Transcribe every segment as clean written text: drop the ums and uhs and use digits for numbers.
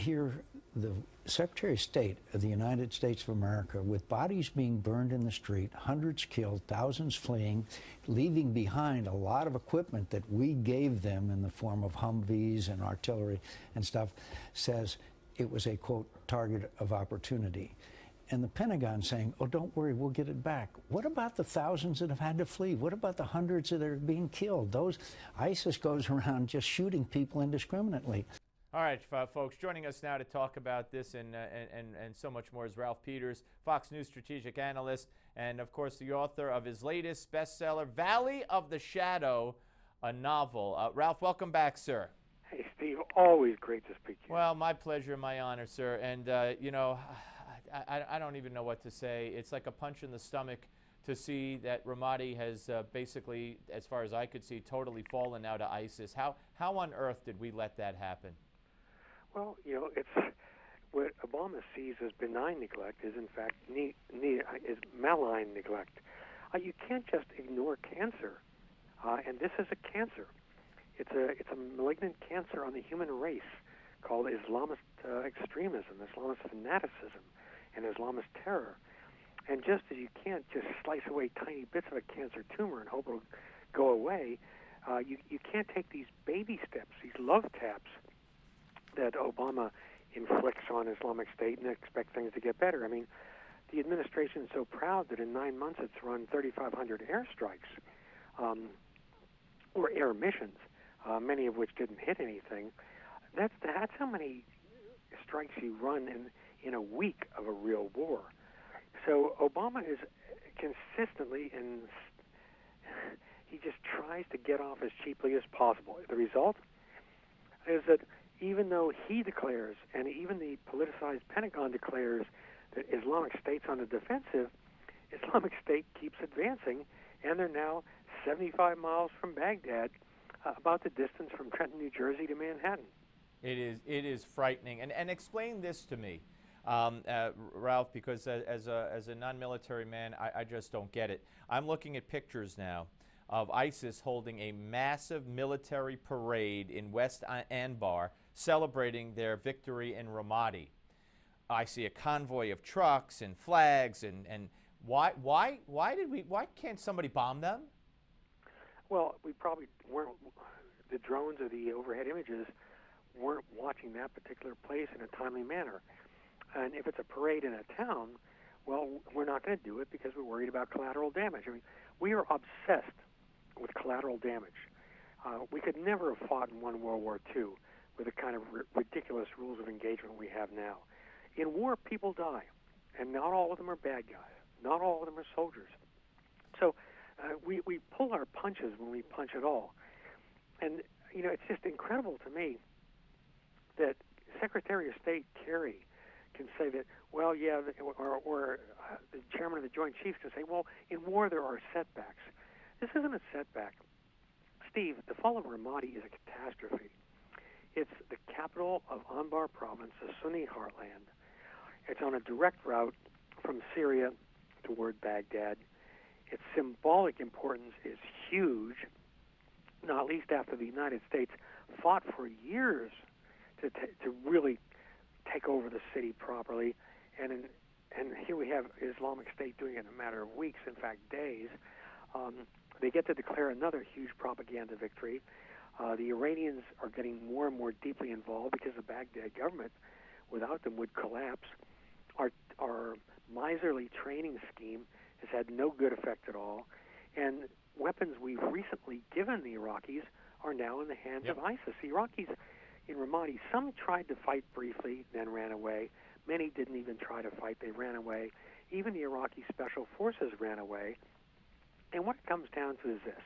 hear the Secretary of State of the United States of America, with bodies being burned in the street, hundreds killed, thousands fleeing, leaving behind a lot of equipment that we gave them in the form of Humvees and artillery and stuff, says it was a, quote, target of opportunity. And the Pentagon saying, oh, don't worry, we'll get it back. What about the thousands that have had to flee? What about the hundreds that are being killed? Those ISIS goes around just shooting people indiscriminately. All right, folks, joining us now to talk about this and so much more is Ralph Peters, Fox News strategic analyst, and, of course, the author of his latest bestseller, Valley of the Shadow, a novel. Ralph, welcome back, sir. Hey, Steve, always great to speak to you. Well, my pleasure, my honor, sir. And, you know, I don't even know what to say. It's like a punch in the stomach to see that Ramadi has basically, as far as I could see, totally fallen now to ISIS. How on earth did we let that happen? Well, you know, it's what Obama sees as benign neglect is, in fact, is malign neglect. You can't just ignore cancer, and this is a cancer. It's a malignant cancer on the human race called Islamist extremism, Islamist fanaticism, and Islamist terror. And just as you can't just slice away tiny bits of a cancer tumor and hope it'll go away, you can't take these baby steps, these love taps that Obama inflicts on Islamic State and expect things to get better. I mean, the administration is so proud that in 9 months it's run 3,500 airstrikes or air missions, many of which didn't hit anything. That's how many strikes you run in a week of a real war. So Obama is consistently, and he just tries to get off as cheaply as possible. The result is that even though he declares, and even the politicized Pentagon declares, that Islamic State's on the defensive, Islamic State keeps advancing, and they're now 75 miles from Baghdad, about the distance from Trenton, New Jersey to Manhattan. It is frightening. And explain this to me, Ralph, because as a non-military man, I just don't get it. I'm looking at pictures now of ISIS holding a massive military parade in West Anbar, celebrating their victory in Ramadi. I see a convoy of trucks and flags, and why can't somebody bomb them? Well, we probably weren't. The drones or the overhead images weren't watching that particular place in a timely manner. And if it's a parade in a town, well, we're not going to do it because we're worried about collateral damage. I mean, we are obsessed with collateral damage. We could never have fought in World War II with the kind of ridiculous rules of engagement we have now. In war, people die, and not all of them are bad guys. Not all of them are soldiers. So we pull our punches when we punch at all. And, you know, it's just incredible to me that Secretary of State Kerry can say that, well, yeah, or the chairman of the Joint Chiefs can say, well, in war there are setbacks. This isn't a setback. Steve, the fall of Ramadi is a catastrophe. It's the capital of Anbar province, the Sunni heartland. It's on a direct route from Syria toward Baghdad. Its symbolic importance is huge, not least after the United States fought for years to really take over the city properly. And here we have Islamic State doing it in a matter of weeks, in fact days. They get to declare another huge propaganda victory. The Iranians are getting more and more deeply involved because the Baghdad government, without them, would collapse. Our miserly training scheme has had no good effect at all. And weapons we've recently given the Iraqis are now in the hands of ISIS. The Iraqis in Ramadi, some tried to fight briefly, then ran away. Many didn't even try to fight. They ran away. Even the Iraqi special forces ran away. And what it comes down to is this.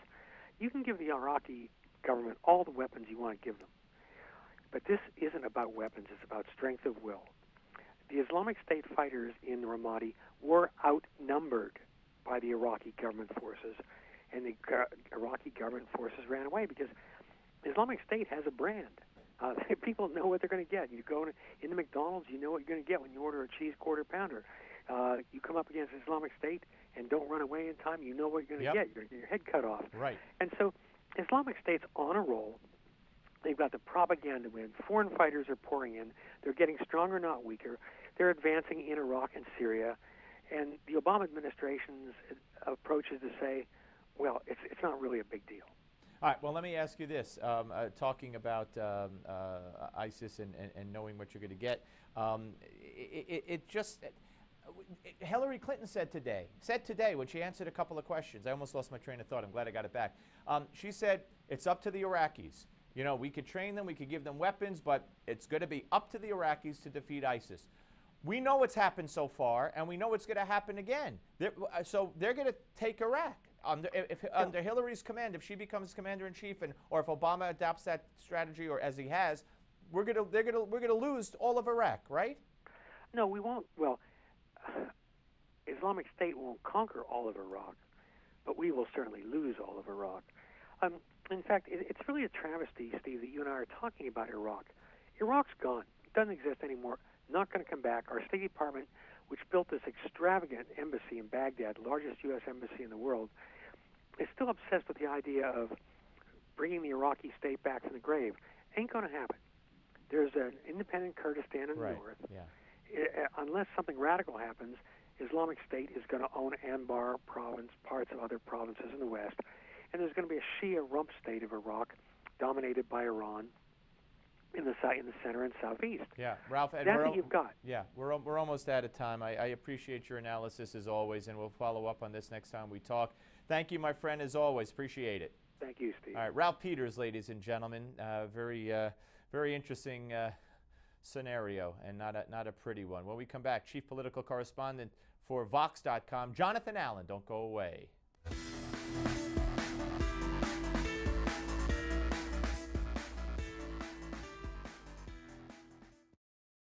You can give the Iraqi government all the weapons you want to give them. But this isn't about weapons. It's about strength of will. The Islamic State fighters in Ramadi were outnumbered by the Iraqi government forces, and the Iraqi government forces ran away because Islamic State has a brand. People know what they're going to get. You go into McDonald's, you know what you're going to get when you order a cheese quarter pounder. You come up against Islamic State and don't run away in time, you know what you're going to get. You're going to get your head cut off. Right. And so Islamic State's on a roll. They've got the propaganda wind. Foreign fighters are pouring in. They're getting stronger, not weaker. They're advancing in Iraq and Syria. And the Obama administration's approach is to say, well, it's not really a big deal. All right, well, let me ask you this. Talking about ISIS and knowing what you're going to get, Hillary Clinton said today when she answered a couple of questions, I almost lost my train of thought. I'm glad I got it back. She said, it's up to the Iraqis. You know, we could train them, we could give them weapons, but it's going to be up to the Iraqis to defeat ISIS. We know what's happened so far, and we know what's going to happen again. So they're going to take Iraq. Under Hillary's command, if she becomes commander-in-chief, or if Obama adopts that strategy, or as he has, we're gonna lose all of Iraq, right? No, we won't. Well, Islamic State won't conquer all of Iraq, but we will certainly lose all of Iraq. In fact, it's really a travesty, Steve, that you and I are talking about Iraq. Iraq's gone. It doesn't exist anymore. Not going to come back. Our State Department, which built this extravagant embassy in Baghdad, largest U.S. embassy in the world, is still obsessed with the idea of bringing the Iraqi state back from the grave. Ain't going to happen. There's an independent Kurdistan in the north. Yeah. Unless something radical happens, Islamic State is going to own Anbar province, parts of other provinces in the west, and there's going to be a Shia rump state of Iraq dominated by Iran in the center and southeast. Yeah, Ralph. That's what you've got. Yeah, we're almost out of time. I appreciate your analysis as always, and we'll follow up on this next time we talk. Thank you, my friend, as always. Appreciate it. Thank you, Steve. All right, Ralph Peters, ladies and gentlemen. Very interesting scenario, and not a pretty one. When we come back, Chief Political Correspondent for Vox.com, Jonathan Allen. Don't go away.